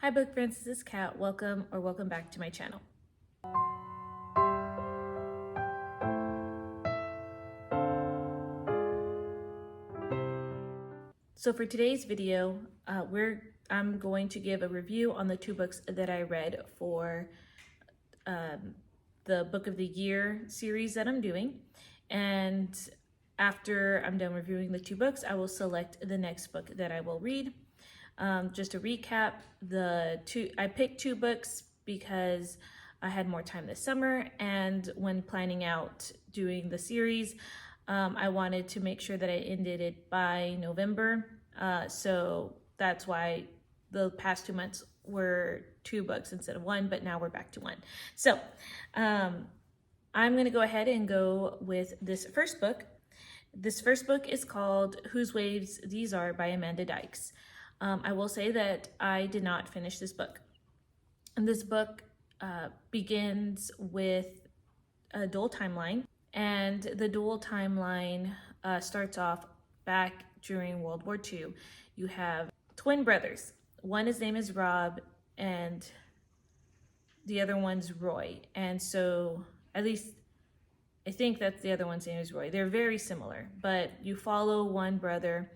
Hi book friends, this is Kat. Welcome back to my channel. So for today's video, I'm going to give a review on the two books that I read for the Book of the Year series that I'm doing. And after I'm done reviewing the two books, I will select the next book that I will read. Just to recap, I picked two books because I had more time this summer, and when planning out doing the series, I wanted to make sure that I ended it by November. So that's why the past 2 months were two books instead of one, but now we're back to one. So I'm going to go ahead and go with this first book. This first book is called Whose Waves These Are by Amanda Dykes. I will say that I did not finish this book. And this book begins with a dual timeline. And the dual timeline starts off back during World War II. You have twin brothers. His name is Rob and the other one's Roy. And so, at least I think that the other one's name is Roy. They're very similar, but you follow one brother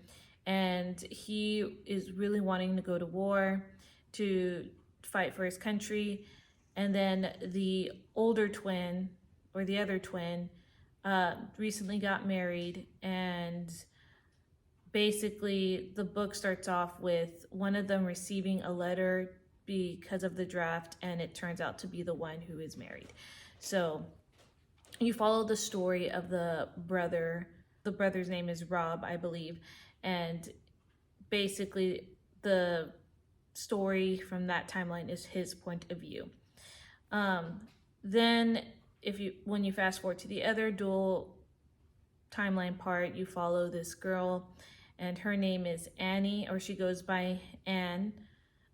and he is really wanting to go to war to fight for his country. And then the older twin, or the other twin, recently got married, and basically the book starts off with one of them receiving a letter because of the draft, and it turns out to be the one who is married. So you follow the story of the brother. The brother's name is Rob, I believe, and basically the story from that timeline is his point of view. Then when you fast forward to the other dual timeline part, you follow this girl, and her name is Annie, or she goes by Anne.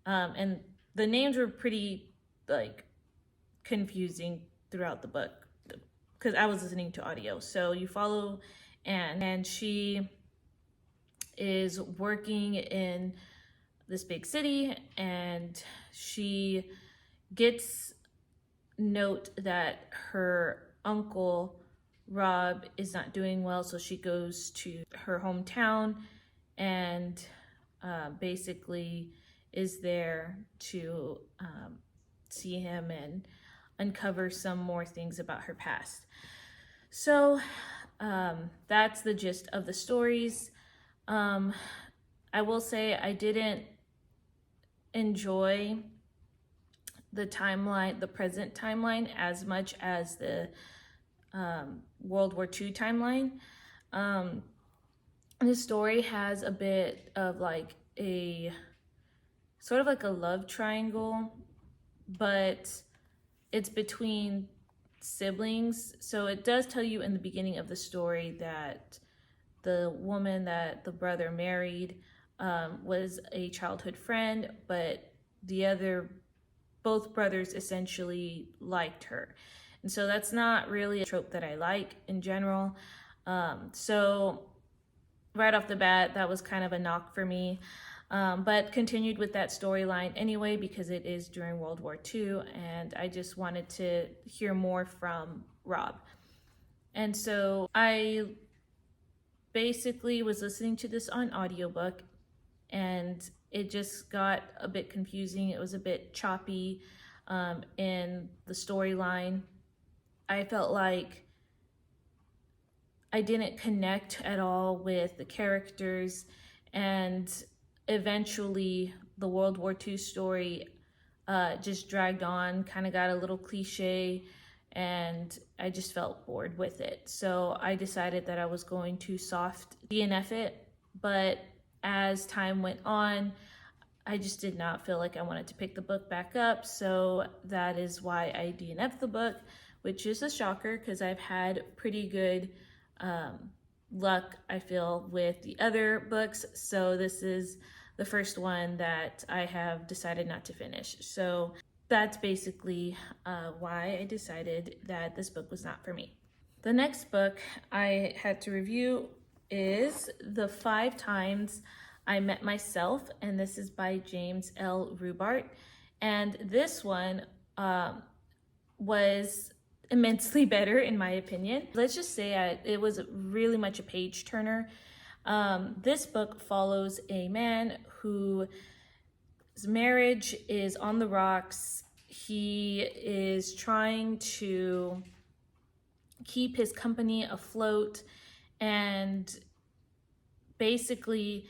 And the names were pretty confusing throughout the book because I was listening to audio. So you follow Anne, and she is working in this big city, and she gets note that her uncle Rob is not doing well, so she goes to her hometown and basically is there to see him and uncover some more things about her past. So that's the gist of the stories. I will say I didn't enjoy the present timeline as much as the World War II timeline. The story has a bit of a sort of a love triangle, but it's between siblings. So it does tell you in the beginning of the story that the woman that the brother married was a childhood friend, but both brothers essentially liked her. And so that's not really a trope that I like in general. So right off the bat, that was kind of a knock for me. But continued with that storyline anyway, because it is during World War II, and I just wanted to hear more from Rob. And so I basically was listening to this on audiobook, and it just got a bit confusing. It was a bit choppy in the storyline. I felt like I didn't connect at all with the characters, and eventually the World War II story just dragged on, kind of got a little cliche, and I just felt bored with it. So I decided that I was going to soft DNF it, but as time went on, I just did not feel like I wanted to pick the book back up. So that is why I DNF'd the book, which is a shocker because I've had pretty good luck, I feel, with the other books. So this is the first one that I have decided not to finish. So that's basically why I decided that this book was not for me. The next book I had to review is The 5 Times I Met Myself, and this is by James L. Rubart. And this one was immensely better in my opinion. Let's just say it was really much a page turner. This book follows a man whose marriage is on the rocks. He is trying to keep his company afloat, and basically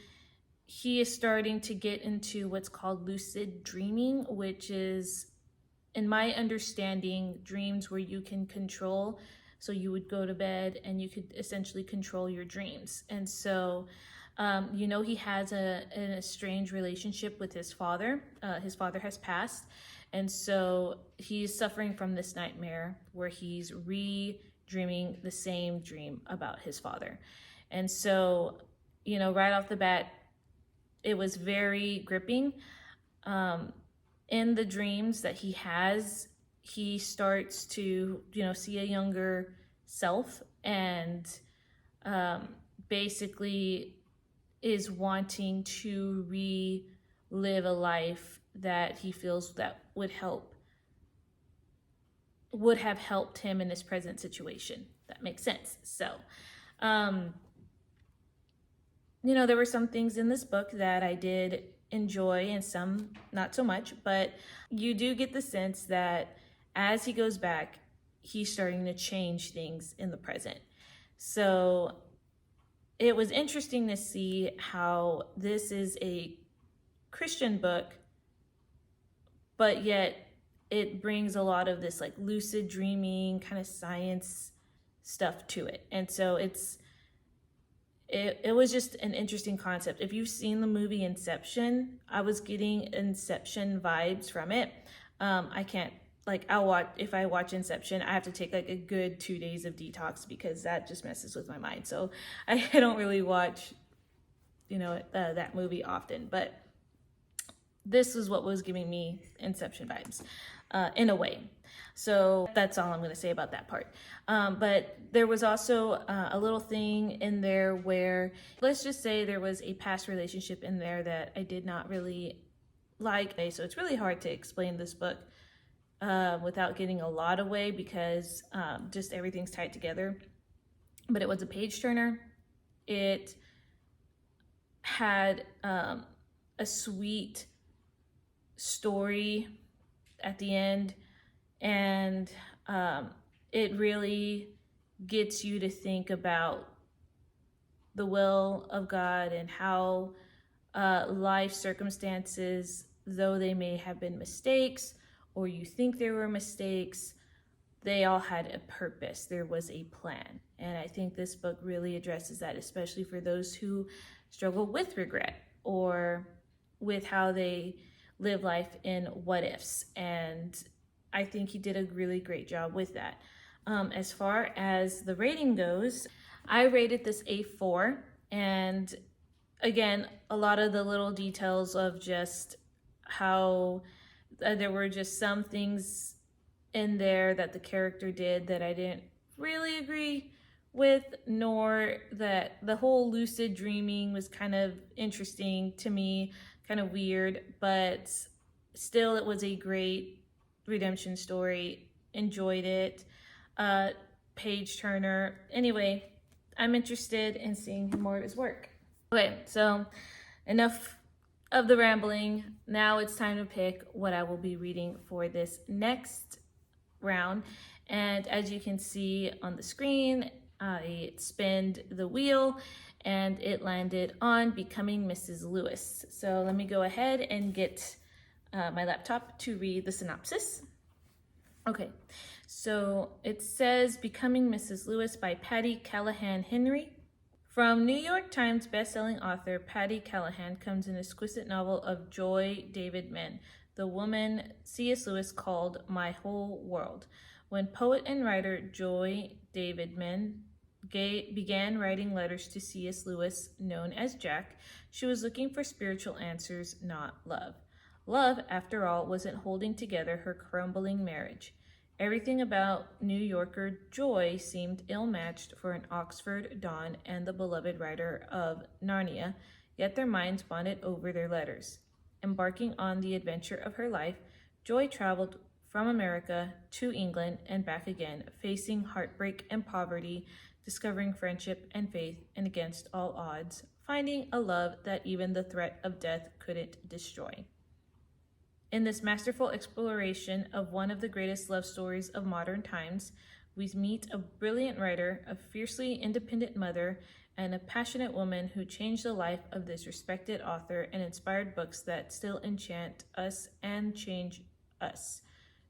he is starting to get into what's called lucid dreaming, which is, in my understanding, dreams where you can control. So you would go to bed and you could essentially control your dreams. And so, he has an estranged relationship with his father. His father has passed. And so he's suffering from this nightmare where he's re-dreaming the same dream about his father. And so, right off the bat, it was very gripping. In the dreams that he has, he starts to, see a younger self, and basically is wanting to relive a life that he feels that would have helped him in his present situation. That makes sense. So, there were some things in this book that I did enjoy and some not so much, but you do get the sense that as he goes back, he's starting to change things in the present. So it was interesting to see how this is a Christian book, but yet it brings a lot of this like lucid dreaming kind of science stuff to it. And so it was just an interesting concept. If you've seen the movie Inception, I was getting Inception vibes from it. If I watch Inception, I have to take like a good 2 days of detox because that just messes with my mind. So I don't really watch, that movie often, but this is what was giving me Inception vibes, in a way. So that's all I'm going to say about that part. But there was also a little thing in there where, let's just say there was a past relationship in there that I did not really like. So it's really hard to explain this book without getting a lot away because just everything's tied together. But it was a page turner. It had a sweet story at the end, and it really gets you to think about the will of God and how life circumstances, though they may have been mistakes or you think there were mistakes, they all had a purpose. There was a plan. And I think this book really addresses that, especially for those who struggle with regret or with how they live life in what ifs. And I think he did a really great job with that. As far as the rating goes, I rated this a 4. And again, a lot of the little details of just how there were just some things in there that the character did that I didn't really agree with, nor that the whole lucid dreaming was kind of interesting to me, kind of weird, but still it was a great redemption story. Enjoyed it. Page turner. Anyway, I'm interested in seeing more of his work. Okay, so enough of the rambling. Now it's time to pick what I will be reading for this next round. And as you can see on the screen, I spinned the wheel and it landed on Becoming Mrs. Lewis. So let me go ahead and get my laptop to read the synopsis. Okay, so it says Becoming Mrs. Lewis by Patti Callahan Henry. From New York Times bestselling author Patti Callahan comes an exquisite novel of Joy David-Man, the woman C.S. Lewis called My Whole World. When poet and writer Joy David-Man began writing letters to C.S. Lewis, known as Jack, she was looking for spiritual answers, not love. Love, after all, wasn't holding together her crumbling marriage. Everything about New Yorker Joy seemed ill-matched for an Oxford Don and the beloved writer of Narnia, yet their minds bonded over their letters. Embarking on the adventure of her life, Joy traveled from America to England and back again, facing heartbreak and poverty, discovering friendship and faith, and against all odds, finding a love that even the threat of death couldn't destroy. In this masterful exploration of one of the greatest love stories of modern times, we meet a brilliant writer, a fiercely independent mother, and a passionate woman who changed the life of this respected author and inspired books that still enchant us and change us.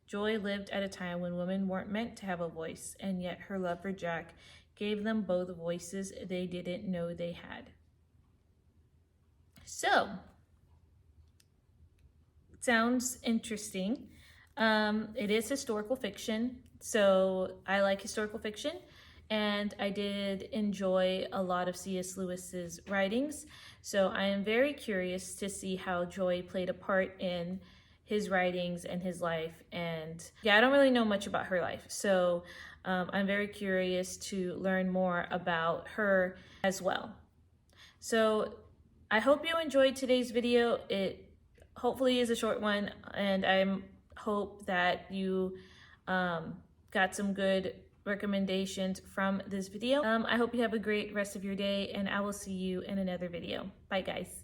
Joy lived at a time when women weren't meant to have a voice, and yet her love for Jack gave them both voices they didn't know they had. So, sounds interesting. It is historical fiction, so I like historical fiction, and I did enjoy a lot of C.S. Lewis's writings, so I am very curious to see how Joy played a part in his writings and his life. And yeah, I don't really know much about her life, so I'm very curious to learn more about her as well. So I hope you enjoyed today's video. It hopefully is a short one, and I hope that you got some good recommendations from this video. I hope you have a great rest of your day, and I will see you in another video. Bye guys.